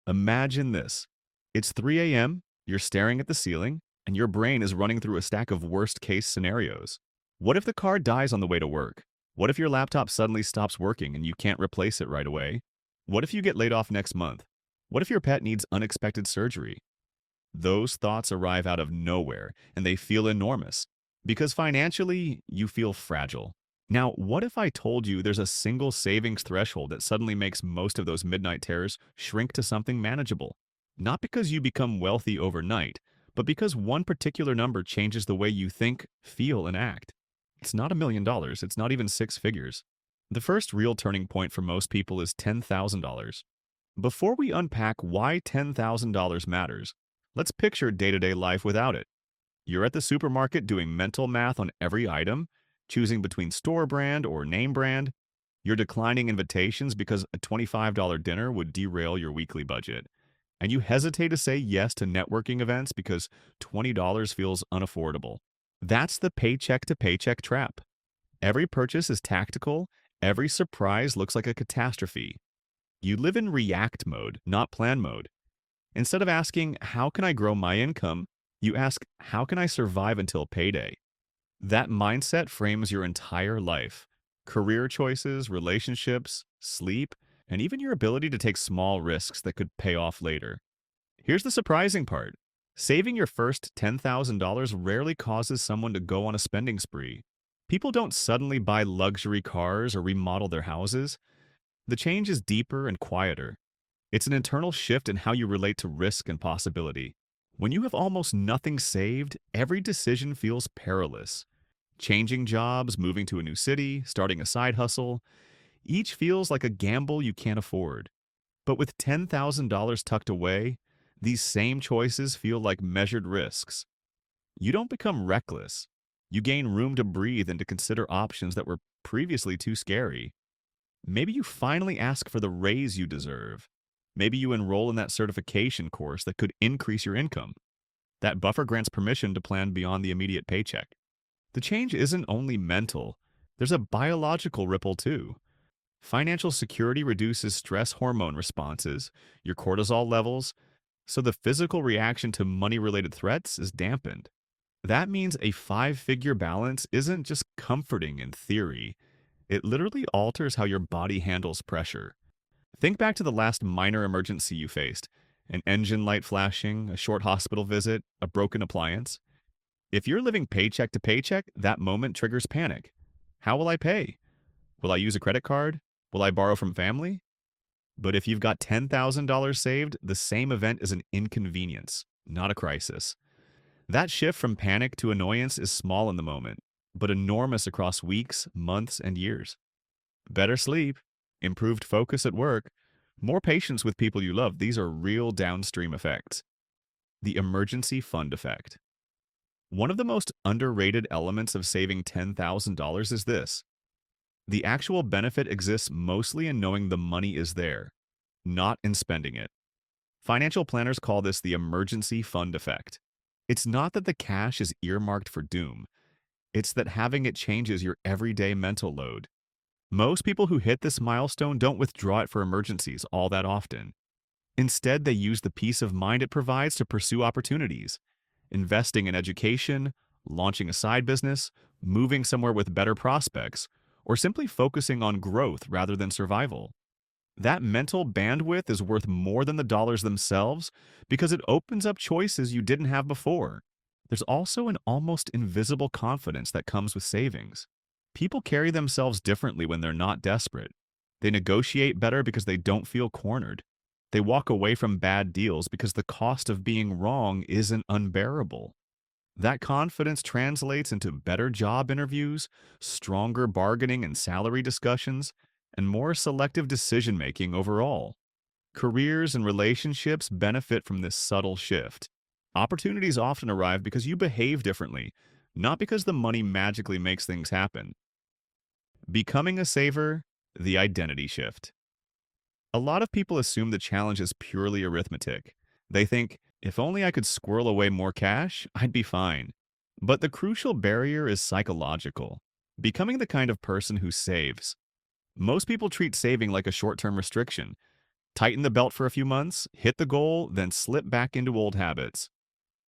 Imagine this. It's 3 a.m., you're staring at the ceiling, and your brain is running through a stack of worst-case scenarios. What if the car dies on the way to work? What if your laptop suddenly stops working and you can't replace it right away? What if you get laid off next month? What if your pet needs unexpected surgery? Those thoughts arrive out of nowhere, and they feel enormous, because financially, you feel fragile. Now, what if I told you there's a single savings threshold that suddenly makes most of those midnight terrors shrink to something manageable? Not because you become wealthy overnight, but because one particular number changes the way you think, feel, and act. It's not $1 million, it's not even six figures. The first real turning point for most people is $10,000. Before we unpack why $10,000 matters, let's picture day-to-day life without it. You're at the supermarket doing mental math on every item, choosing between store brand or name brand. You're declining invitations because a $25 dinner would derail your weekly budget. And you hesitate to say yes to networking events because $20 feels unaffordable. That's the paycheck to paycheck trap. Every purchase is tactical, every surprise looks like a catastrophe. You live in react mode, not plan mode. Instead of asking, how can I grow my income? You ask, how can I survive until payday? That mindset frames your entire life. Career choices, relationships, sleep, and even your ability to take small risks that could pay off later. Here's the surprising part. Saving your first $10,000 rarely causes someone to go on a spending spree. People don't suddenly buy luxury cars or remodel their houses. The change is deeper and quieter. It's an internal shift in how you relate to risk and possibility. When you have almost nothing saved, every decision feels perilous. Changing jobs, moving to a new city, starting a side hustle, each feels like a gamble you can't afford. But with $10,000 tucked away, these same choices feel like measured risks. You don't become reckless. You gain room to breathe and to consider options that were previously too scary. Maybe you finally ask for the raise you deserve. Maybe you enroll in that certification course that could increase your income. That buffer grants permission to plan beyond the immediate paycheck. The change isn't only mental, there's a biological ripple too. Financial security reduces stress hormone responses, your cortisol levels, so the physical reaction to money-related threats is dampened. That means a five-figure balance isn't just comforting in theory, it literally alters how your body handles pressure. Think back to the last minor emergency you faced: an engine light flashing, a short hospital visit, a broken appliance. If you're living paycheck to paycheck, that moment triggers panic. How will I pay? Will I use a credit card? Will I borrow from family? But if you've got $10,000 saved, the same event is an inconvenience, not a crisis. That shift from panic to annoyance is small in the moment, but enormous across weeks, months, and years. Better sleep, improved focus at work, more patience with people you love. These are real downstream effects. The emergency fund effect. One of the most underrated elements of saving $10,000 is this. The actual benefit exists mostly in knowing the money is there, not in spending it. Financial planners call this the emergency fund effect. It's not that the cash is earmarked for doom. It's that having it changes your everyday mental load. Most people who hit this milestone don't withdraw it for emergencies all that often. Instead, they use the peace of mind it provides to pursue opportunities, investing in education, launching a side business, moving somewhere with better prospects, or simply focusing on growth rather than survival. That mental bandwidth is worth more than the dollars themselves because it opens up choices you didn't have before. There's also an almost invisible confidence that comes with savings. People carry themselves differently when they're not desperate. They negotiate better because they don't feel cornered. They walk away from bad deals because the cost of being wrong isn't unbearable. That confidence translates into better job interviews, stronger bargaining and salary discussions, and more selective decision-making overall. Careers and relationships benefit from this subtle shift. Opportunities often arrive because you behave differently, not because the money magically makes things happen. Becoming a saver, the identity shift. A lot of people assume the challenge is purely arithmetic. They think, if only I could squirrel away more cash, I'd be fine. But the crucial barrier is psychological. Becoming the kind of person who saves. Most people treat saving like a short-term restriction. Tighten the belt for a few months, hit the goal, then slip back into old habits.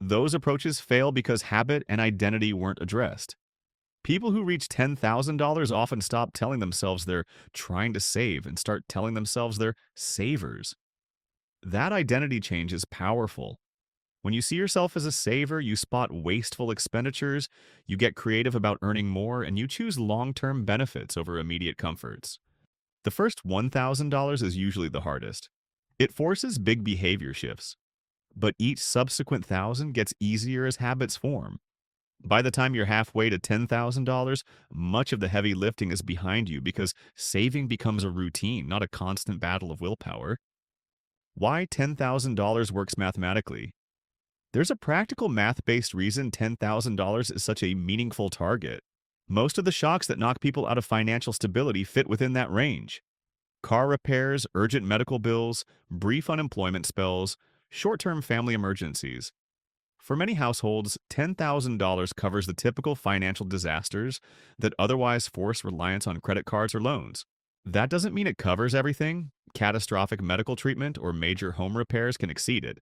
Those approaches fail because habit and identity weren't addressed. People who reach $10,000 often stop telling themselves they're trying to save and start telling themselves they're savers. That identity change is powerful. When you see yourself as a saver, you spot wasteful expenditures, you get creative about earning more, and you choose long term benefits over immediate comforts. The first $1,000 is usually the hardest. It forces big behavior shifts, but each subsequent thousand gets easier as habits form. By the time you're halfway to $10,000, much of the heavy lifting is behind you because saving becomes a routine, not a constant battle of willpower. Why $10,000 works mathematically? There's a practical math-based reason $10,000 is such a meaningful target. Most of the shocks that knock people out of financial stability fit within that range. Car repairs, urgent medical bills, brief unemployment spells, short-term family emergencies. For many households, $10,000 covers the typical financial disasters that otherwise force reliance on credit cards or loans. That doesn't mean it covers everything. Catastrophic medical treatment or major home repairs can exceed it,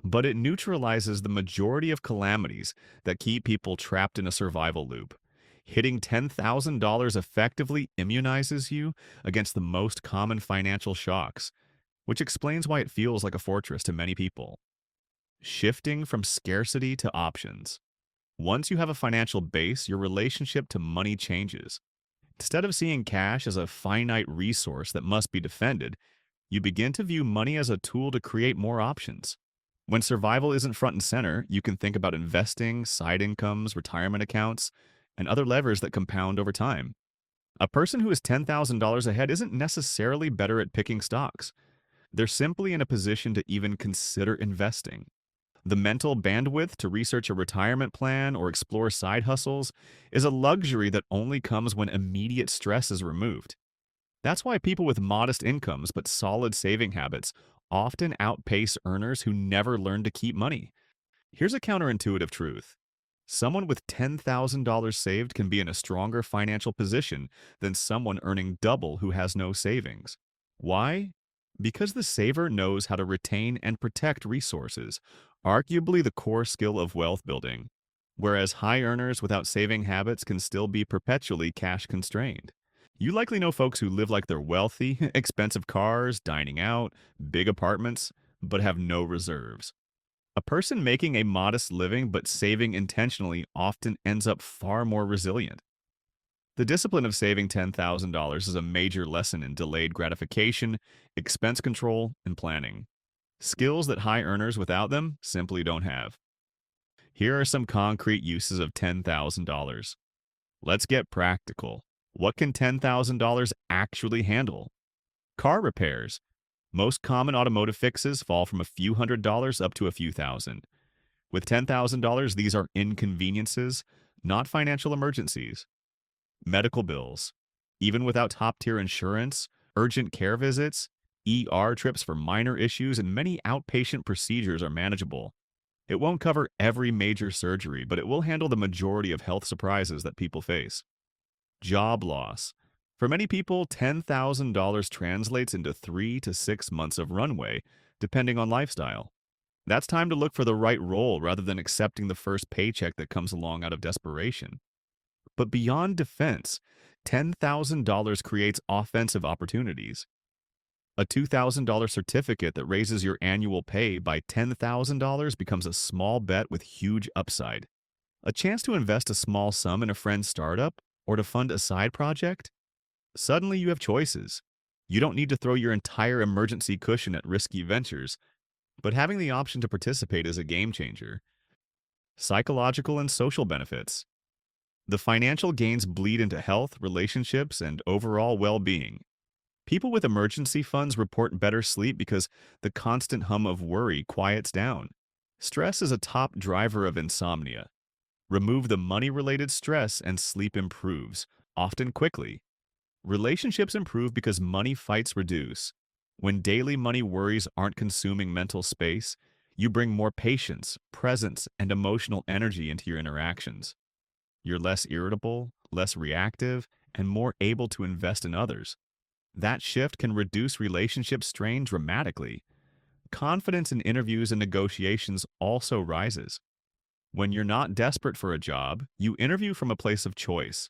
but it neutralizes the majority of calamities that keep people trapped in a survival loop. Hitting $10,000 effectively immunizes you against the most common financial shocks, which explains why it feels like a fortress to many people. Shifting from scarcity to options. Once you have a financial base, your relationship to money changes. Instead of seeing cash as a finite resource that must be defended, you begin to view money as a tool to create more options. When survival isn't front and center, you can think about investing, side incomes, retirement accounts, and other levers that compound over time. A person who is $10,000 ahead isn't necessarily better at picking stocks. They're simply in a position to even consider investing. The mental bandwidth to research a retirement plan or explore side hustles is a luxury that only comes when immediate stress is removed. That's why people with modest incomes but solid saving habits often outpace earners who never learned to keep money. Here's a counterintuitive truth. Someone with $10,000 saved can be in a stronger financial position than someone earning double who has no savings. Why? Because the saver knows how to retain and protect resources, arguably the core skill of wealth building, whereas high earners without saving habits can still be perpetually cash constrained. You likely know folks who live like they're wealthy, expensive cars, dining out, big apartments, but have no reserves. A person making a modest living but saving intentionally often ends up far more resilient. The discipline of saving $10,000 is a major lesson in delayed gratification, expense control, and planning. Skills that high earners without them simply don't have. Here are some concrete uses of $10,000. Let's get practical. What can $10,000 actually handle? Car repairs. Most common automotive fixes fall from a few $100s up to a few thousand. With $10,000, these are inconveniences, not financial emergencies. Medical bills. Even without top-tier insurance, urgent care visits, ER trips for minor issues, and many outpatient procedures are manageable. It won't cover every major surgery, but it will handle the majority of health surprises that people face. Job loss. For many people, $10,000 translates into 3 to 6 months of runway, depending on lifestyle. That's time to look for the right role rather than accepting the first paycheck that comes along out of desperation. But beyond defense, $10,000 creates offensive opportunities. A $2,000 certificate that raises your annual pay by $10,000 becomes a small bet with huge upside. A chance to invest a small sum in a friend's startup or to fund a side project? Suddenly you have choices. You don't need to throw your entire emergency cushion at risky ventures, but having the option to participate is a game changer. Psychological and social benefits. The financial gains bleed into health, relationships, and overall well-being. People with emergency funds report better sleep because the constant hum of worry quiets down. Stress is a top driver of insomnia. Remove the money-related stress and sleep improves, often quickly. Relationships improve because money fights reduce. When daily money worries aren't consuming mental space, you bring more patience, presence, and emotional energy into your interactions. You're less irritable, less reactive, and more able to invest in others. That shift can reduce relationship strain dramatically. Confidence in interviews and negotiations also rises. When you're not desperate for a job, you interview from a place of choice.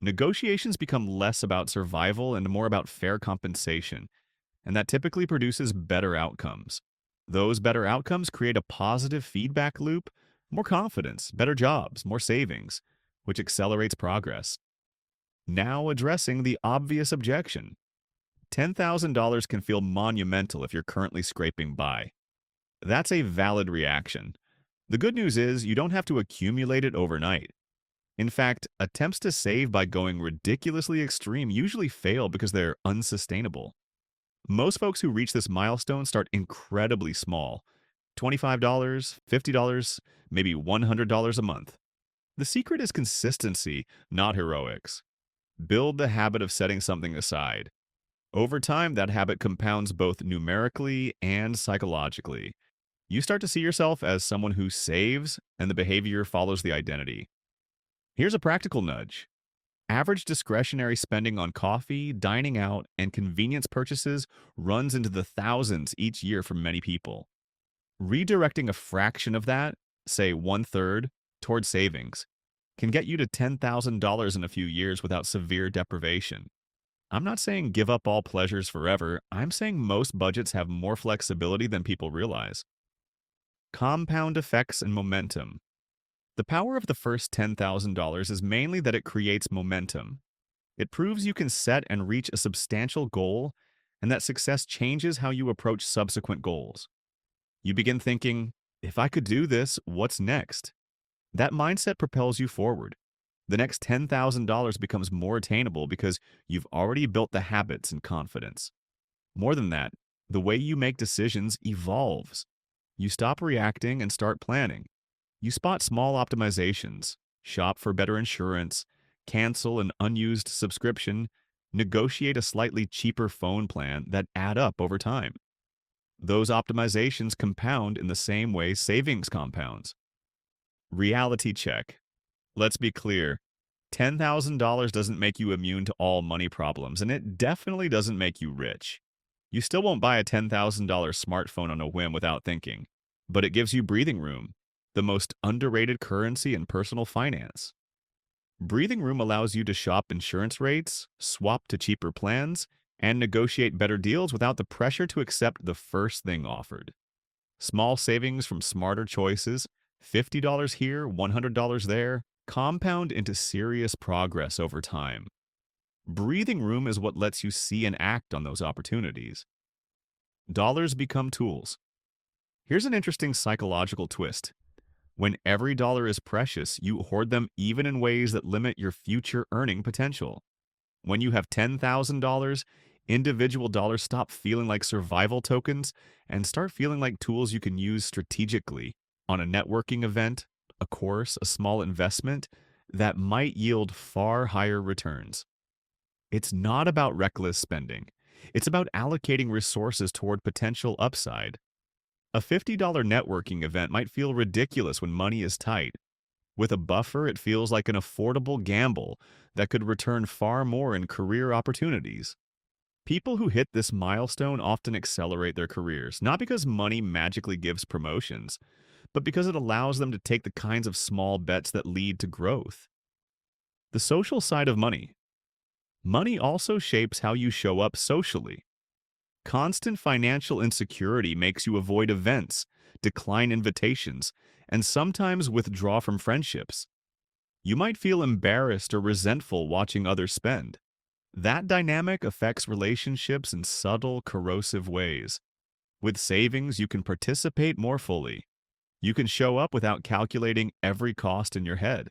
Negotiations become less about survival and more about fair compensation, and that typically produces better outcomes. Those better outcomes create a positive feedback loop, more confidence, better jobs, more savings, which accelerates progress. Now, addressing the obvious objection. $10,000 can feel monumental if you're currently scraping by. That's a valid reaction. The good news is you don't have to accumulate it overnight. In fact, attempts to save by going ridiculously extreme usually fail because they're unsustainable. Most folks who reach this milestone start incredibly small: $25, $50, maybe $100 a month. The secret is consistency, not heroics. Build the habit of setting something aside. Over time, that habit compounds both numerically and psychologically. You start to see yourself as someone who saves, and the behavior follows the identity. Here's a practical nudge. Average discretionary spending on coffee, dining out, and convenience purchases runs into the thousands each year for many people. Redirecting a fraction of that, say one third, toward savings, can get you to $10,000 in a few years without severe deprivation. I'm not saying give up all pleasures forever. I'm saying most budgets have more flexibility than people realize. Compound effects and momentum. The power of the first $10,000 is mainly that it creates momentum. It proves you can set and reach a substantial goal, and that success changes how you approach subsequent goals. You begin thinking, if I could do this, what's next? That mindset propels you forward. The next $10,000 becomes more attainable because you've already built the habits and confidence. More than that, the way you make decisions evolves. You stop reacting and start planning. You spot small optimizations, shop for better insurance, cancel an unused subscription, negotiate a slightly cheaper phone plan that add up over time. Those optimizations compound in the same way savings compounds. Reality check. Let's be clear. $10,000 doesn't make you immune to all money problems, and it definitely doesn't make you rich. You still won't buy a $10,000 smartphone on a whim without thinking, but it gives you breathing room, the most underrated currency in personal finance. Breathing room allows you to shop insurance rates, swap to cheaper plans, and negotiate better deals without the pressure to accept the first thing offered. Small savings from smarter choices, $50 here, $100 there, compound into serious progress over time. Breathing room is what lets you see and act on those opportunities. Dollars become tools. Here's an interesting psychological twist. When every dollar is precious, you hoard them even in ways that limit your future earning potential. When you have $10,000, individual dollars stop feeling like survival tokens and start feeling like tools you can use strategically on a networking event, a course, a small investment that might yield far higher returns. It's not about reckless spending. It's about allocating resources toward potential upside. A $50 networking event might feel ridiculous when money is tight. With a buffer, it feels like an affordable gamble that could return far more in career opportunities. People who hit this milestone often accelerate their careers, not because money magically gives promotions, but because it allows them to take the kinds of small bets that lead to growth. The social side of money. Money also shapes how you show up socially. Constant financial insecurity makes you avoid events, decline invitations, and sometimes withdraw from friendships. You might feel embarrassed or resentful watching others spend. That dynamic affects relationships in subtle, corrosive ways. With savings, you can participate more fully. You can show up without calculating every cost in your head.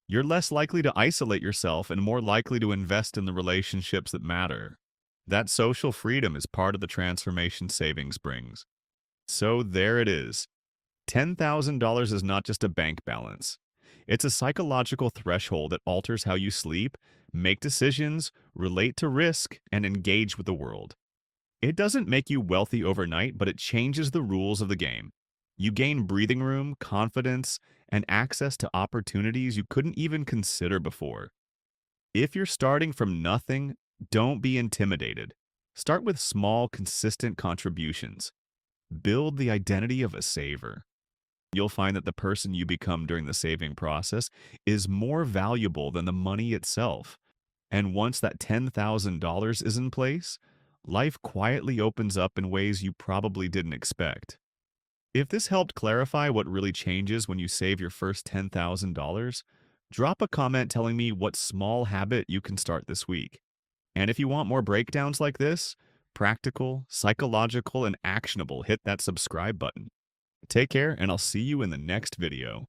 You're less likely to isolate yourself and more likely to invest in the relationships that matter. That social freedom is part of the transformation savings brings. So there it is. $10,000 is not just a bank balance. It's a psychological threshold that alters how you sleep, make decisions, relate to risk, and engage with the world. It doesn't make you wealthy overnight, but it changes the rules of the game. You gain breathing room, confidence, and access to opportunities you couldn't even consider before. If you're starting from nothing, Don't be intimidated. Start with small, consistent contributions. Build the identity of a saver. You'll find that the person you become during the saving process is more valuable than the money itself. And once that $10,000 is in place, life quietly opens up in ways you probably didn't expect. If this helped clarify what really changes when you save your first $10,000, drop a comment telling me what small habit you can start this week. And if you want more breakdowns like this, practical, psychological, and actionable, hit that subscribe button. Take care, and I'll see you in the next video.